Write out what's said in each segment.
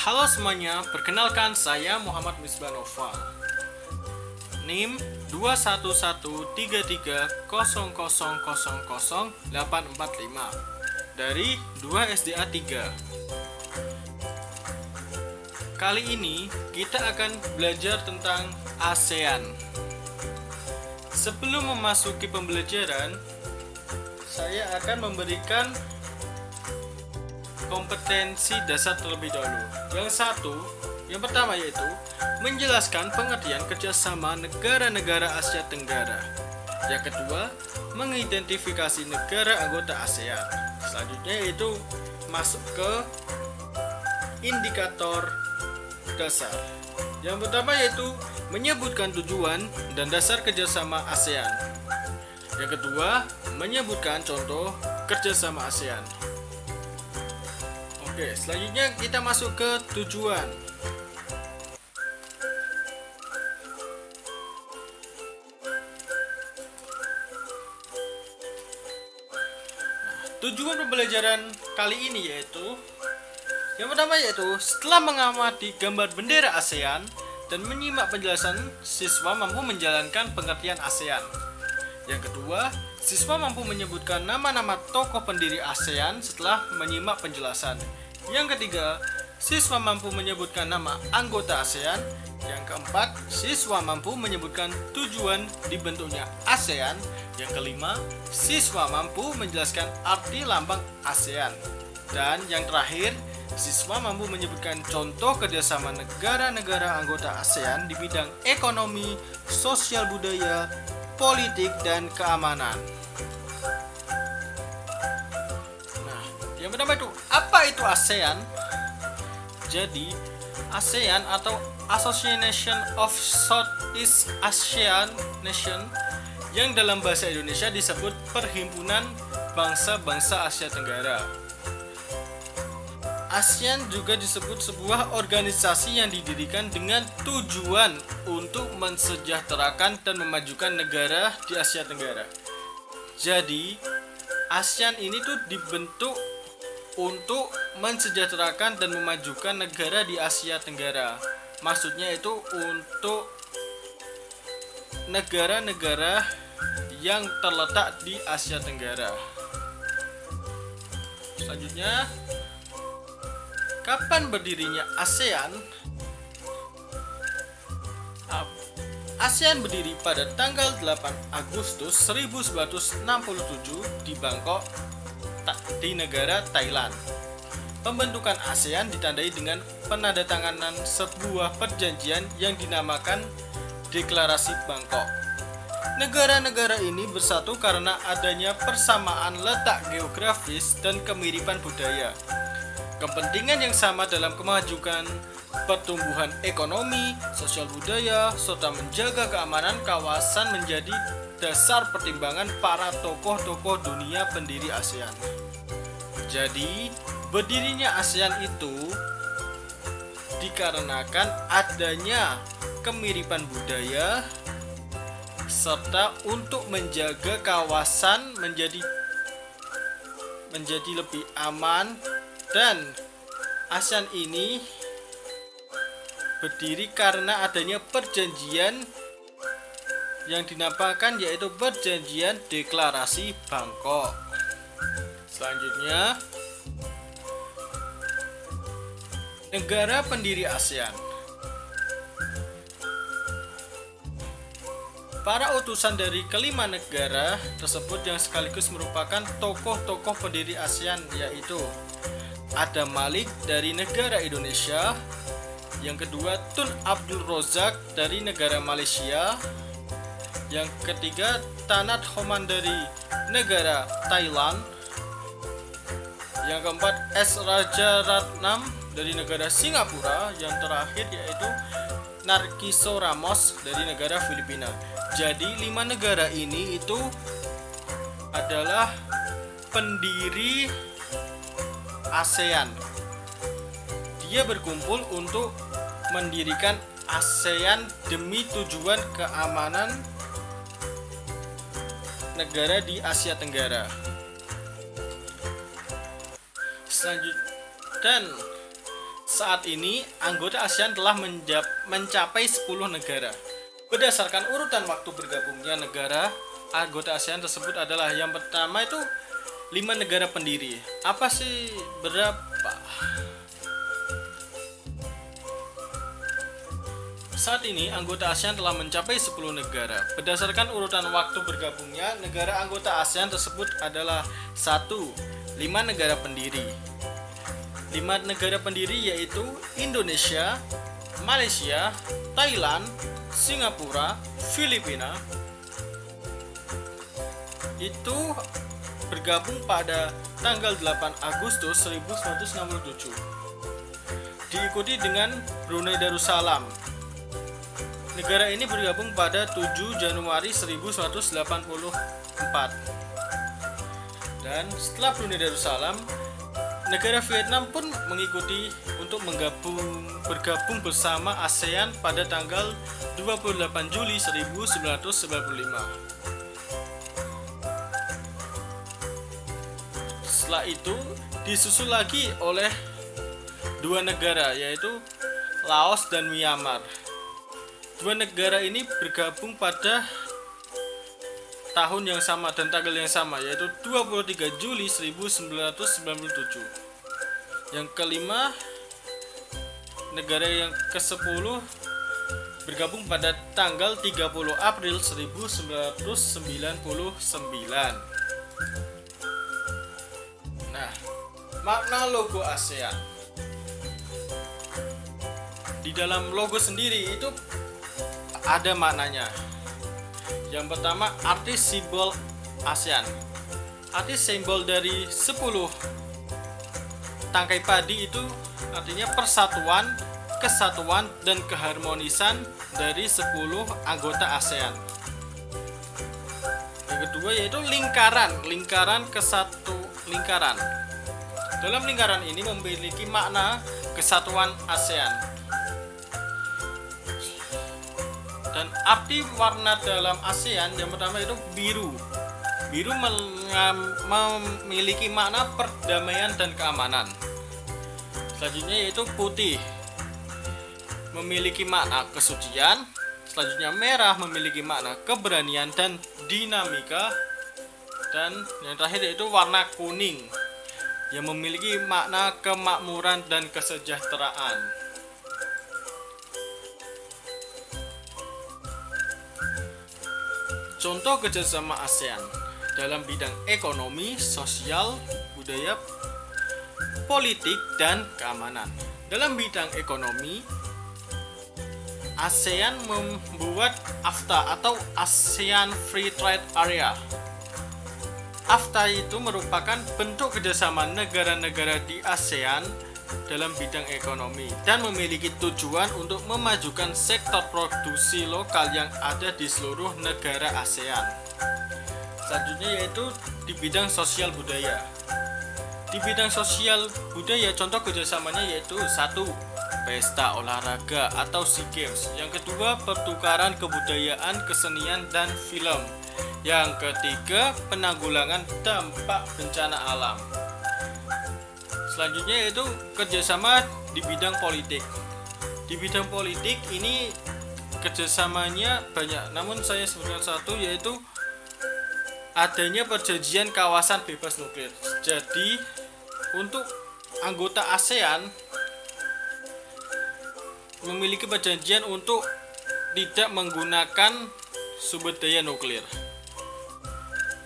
Halo semuanya, perkenalkan saya Muhammad Misbah Noval. NIM 2113300000845 dari 2 SDA 3. Kali ini kita akan belajar tentang ASEAN. Sebelum memasuki pembelajaran, saya akan memberikan kompetensi dasar terlebih dahulu. Yang pertama yaitu menjelaskan pengertian kerjasama negara-negara Asia Tenggara. Yang kedua, mengidentifikasi negara anggota ASEAN. Selanjutnya yaitu masuk ke indikator dasar. Yang pertama yaitu menyebutkan tujuan dan dasar kerjasama ASEAN. Yang kedua, menyebutkan contoh kerjasama ASEAN. Oke, selanjutnya kita masuk ke tujuan. Tujuan pembelajaran kali ini yaitu yang pertama yaitu setelah mengamati gambar bendera ASEAN dan menyimak penjelasan, siswa mampu menjalankan pengertian ASEAN. Yang kedua, siswa mampu menyebutkan nama-nama tokoh pendiri ASEAN setelah menyimak penjelasan. Yang ketiga, siswa mampu menyebutkan nama anggota ASEAN. Yang keempat, siswa mampu menyebutkan tujuan dibentuknya ASEAN. Yang kelima, siswa mampu menjelaskan arti lambang ASEAN. Dan yang terakhir, siswa mampu menyebutkan contoh kerjasama negara-negara anggota ASEAN di bidang ekonomi, sosial budaya, politik, dan keamanan. Yang pertama itu, apa itu ASEAN? Jadi, ASEAN atau Association of Southeast Asian Nation yang dalam bahasa Indonesia disebut Perhimpunan Bangsa-Bangsa Asia Tenggara. ASEAN juga disebut sebuah organisasi yang didirikan dengan tujuan untuk mensejahterakan dan memajukan negara di Asia Tenggara. Jadi, ASEAN ini tuh dibentuk untuk mensejahterakan dan memajukan negara di Asia Tenggara. Maksudnya itu untuk negara-negara yang terletak di Asia Tenggara. Selanjutnya, kapan berdirinya ASEAN? ASEAN berdiri pada tanggal 8 Agustus 1967 di Bangkok, di negara Thailand. Pembentukan ASEAN ditandai dengan penandatanganan sebuah perjanjian yang dinamakan Deklarasi Bangkok. Negara-negara ini bersatu karena adanya persamaan letak geografis dan kemiripan budaya. Kepentingan yang sama dalam kemajuan pertumbuhan ekonomi, sosial budaya, serta menjaga keamanan kawasan menjadi dasar pertimbangan para tokoh-tokoh dunia pendiri ASEAN. Jadi, berdirinya ASEAN itu dikarenakan adanya kemiripan budaya serta untuk menjaga kawasan menjadi lebih aman, dan ASEAN ini berdiri karena adanya perjanjian yang dinamakan yaitu Perjanjian Deklarasi Bangkok. Selanjutnya, negara pendiri ASEAN. Para utusan dari kelima negara tersebut yang sekaligus merupakan tokoh-tokoh pendiri ASEAN yaitu Adam Malik dari negara Indonesia, yang kedua Tun Abdul Rozak dari negara Malaysia, yang ketiga Tanat Homan dari negara Thailand, yang keempat S. Rajaratnam dari negara Singapura, yang terakhir yaitu Narciso Ramos dari negara Filipina. Jadi 5 negara ini itu adalah pendiri ASEAN. Dia berkumpul untuk mendirikan ASEAN demi tujuan keamanan negara di Asia Tenggara. Selanjutnya, dan Saat ini, anggota ASEAN telah mencapai 10 negara. Berdasarkan urutan waktu bergabungnya negara, anggota ASEAN tersebut adalah yang pertama itu 5 negara pendiri. Apa sih berapa? Saat ini, anggota ASEAN telah mencapai 10 negara. Berdasarkan urutan waktu bergabungnya, negara anggota ASEAN tersebut adalah 1. 5 negara pendiri. 5 negara pendiri yaitu Indonesia, Malaysia, Thailand, Singapura, Filipina. Itu bergabung pada tanggal 8 Agustus 1967. Diikuti dengan Brunei Darussalam. Negara ini bergabung pada 7 Januari 1984. Dan setelah Brunei Darussalam, negara Vietnam pun mengikuti untuk bergabung bersama ASEAN pada tanggal 28 Juli 1995. Setelah itu disusul lagi oleh 2 negara yaitu Laos dan Myanmar. 2 negara ini bergabung pada tahun yang sama dan tanggal yang sama yaitu 23 Juli 1997. Yang kelima, negara yang ke-10 bergabung pada tanggal 30 April 1999. Nah, makna logo ASEAN. Di dalam logo sendiri itu ada maknanya. Yang pertama, arti simbol ASEAN. Arti simbol dari 10 tangkai padi itu artinya persatuan, kesatuan, dan keharmonisan dari 10 anggota ASEAN. Yang kedua yaitu lingkaran lingkaran. Dalam lingkaran ini memiliki makna kesatuan ASEAN. Dan arti warna dalam ASEAN yang pertama itu biru. Biru memiliki makna perdamaian dan keamanan. Selanjutnya yaitu putih, memiliki makna kesucian. Selanjutnya merah memiliki makna keberanian dan dinamika. Dan yang terakhir yaitu warna kuning yang memiliki makna kemakmuran dan kesejahteraan. Contoh kerjasama ASEAN dalam bidang ekonomi, sosial, budaya, politik, dan keamanan. Dalam bidang ekonomi, ASEAN membuat AFTA atau ASEAN Free Trade Area. AFTA itu merupakan bentuk kerjasama negara-negara di ASEAN dalam bidang ekonomi dan memiliki tujuan untuk memajukan sektor produksi lokal yang ada di seluruh negara ASEAN. Selanjutnya yaitu di bidang sosial budaya. Di bidang sosial budaya contoh kerjasamanya yaitu 1. Pesta olahraga atau SEA Games. Yang kedua, pertukaran kebudayaan, kesenian, dan film. Yang ketiga, penanggulangan dampak bencana alam. Selanjutnya yaitu kerjasama di bidang politik. Di bidang politik ini kerjasamanya banyak, namun saya sebutkan satu yaitu adanya perjanjian kawasan bebas nuklir. Jadi untuk anggota ASEAN memiliki perjanjian untuk tidak menggunakan sumber daya nuklir.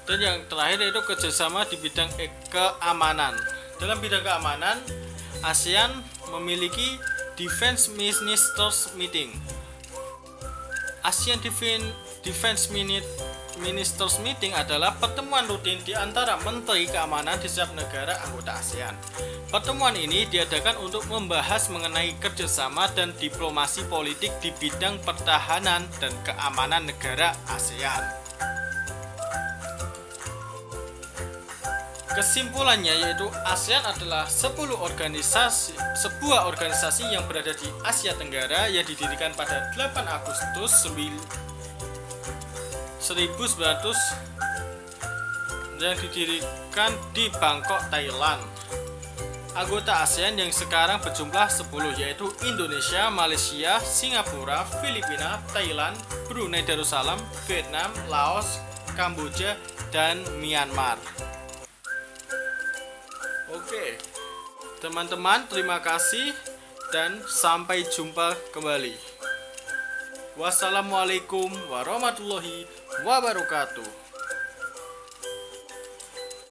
Dan yang terakhir yaitu kerjasama di bidang keamanan. Dalam bidang keamanan, ASEAN memiliki Defense Ministers Meeting. ASEAN Defense Ministers Meeting adalah pertemuan rutin di antara menteri keamanan di setiap negara anggota ASEAN. Pertemuan ini diadakan untuk membahas mengenai kerjasama dan diplomasi politik di bidang pertahanan dan keamanan negara ASEAN. Kesimpulannya yaitu ASEAN adalah sebuah organisasi yang berada di Asia Tenggara yang didirikan pada 8 Agustus 1900 yang didirikan di Bangkok, Thailand. anggota ASEAN yang sekarang berjumlah 10, yaitu Indonesia, Malaysia, Singapura, Filipina, Thailand, Brunei Darussalam, Vietnam, Laos, Kamboja, dan Myanmar. Oke, teman-teman, terima kasih dan sampai jumpa kembali. Wassalamualaikum warahmatullahi wabarakatuh.